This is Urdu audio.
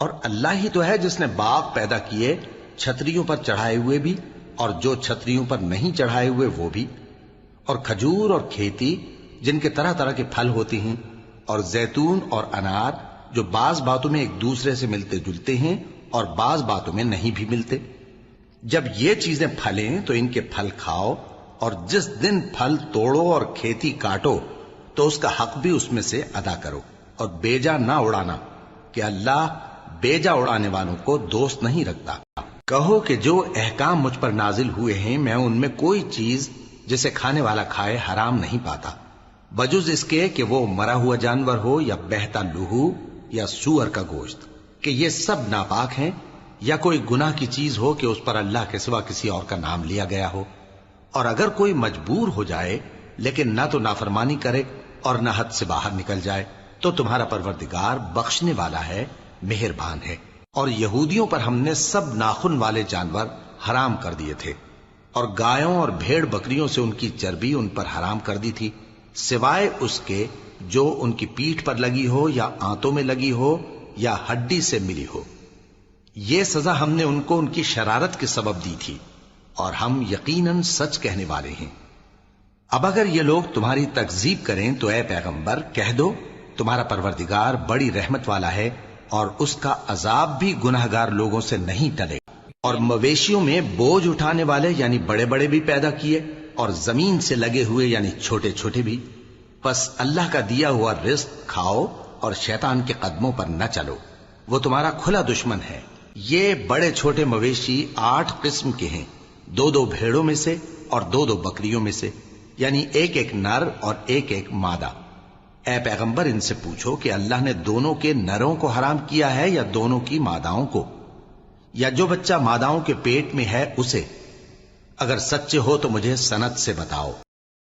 اور اللہ ہی تو ہے جس نے باغ پیدا کیے چھتریوں پر چڑھائے ہوئے بھی اور جو چھتریوں پر نہیں چڑھائے ہوئے وہ بھی، اور کھجور اور کھیتی جن کے طرح طرح کے پھل ہوتے ہیں، اور زیتون اور انار جو بعض باتوں میں ایک دوسرے سے ملتے جلتے ہیں اور بعض باتوں میں نہیں بھی ملتے۔ جب یہ چیزیں پھلیں تو ان کے پھل کھاؤ، اور جس دن پھل توڑو اور کھیتی کاٹو تو اس کا حق بھی اس میں سے ادا کرو، اور بیجا نہ اڑانا کہ اللہ بیجا اڑانے والوں کو دوست نہیں رکھتا۔ کہو کہ جو احکام مجھ پر نازل ہوئے ہیں میں ان میں کوئی چیز جسے کھانے والا کھائے حرام نہیں پاتا، بجز اس کے کہ وہ مرا ہوا جانور ہو یا بہتا لہو یا سور کا گوشت، کہ یہ سب ناپاک ہیں، یا کوئی گناہ کی چیز ہو کہ اس پر اللہ کے سوا کسی اور کا نام لیا گیا ہو۔ اور اگر کوئی مجبور ہو جائے لیکن نہ تو نافرمانی کرے اور نہ حد سے باہر نکل جائے تو تمہارا پروردگار بخشنے والا ہے، مہربان ہے۔ اور یہودیوں پر ہم نے سب ناخن والے جانور حرام کر دیے تھے، اور گایوں اور بھیڑ بکریوں سے ان کی چربی ان پر حرام کر دی تھی، سوائے اس کے جو ان کی پیٹھ پر لگی ہو یا آنتوں میں لگی ہو یا ہڈی سے ملی ہو۔ یہ سزا ہم نے ان کو ان کی شرارت کے سبب دی تھی، اور ہم یقیناً سچ کہنے والے ہیں۔ اب اگر یہ لوگ تمہاری تکذیب کریں تو اے پیغمبر کہہ دو تمہارا پروردگار بڑی رحمت والا ہے، اور اس کا عذاب بھی گناہگار لوگوں سے نہیں ٹلے۔ اور مویشیوں میں بوجھ اٹھانے والے یعنی بڑے بڑے بھی پیدا کیے، اور زمین سے لگے ہوئے یعنی چھوٹے چھوٹے بھی۔ پس اللہ کا دیا ہوا رزق کھاؤ اور شیطان کے قدموں پر نہ چلو، وہ تمہارا کھلا دشمن ہے۔ یہ بڑے چھوٹے مویشی 8 قسم کے ہیں، 2 بھیڑوں میں سے اور 2 بکریوں میں سے، یعنی ایک نر اور ایک مادہ۔ اے پیغمبر ان سے پوچھو کہ اللہ نے دونوں کے نروں کو حرام کیا ہے یا دونوں کی ماداؤں کو، یا جو بچہ ماداؤں کے پیٹ میں ہے اسے؟ اگر سچے ہو تو مجھے سند سے بتاؤ۔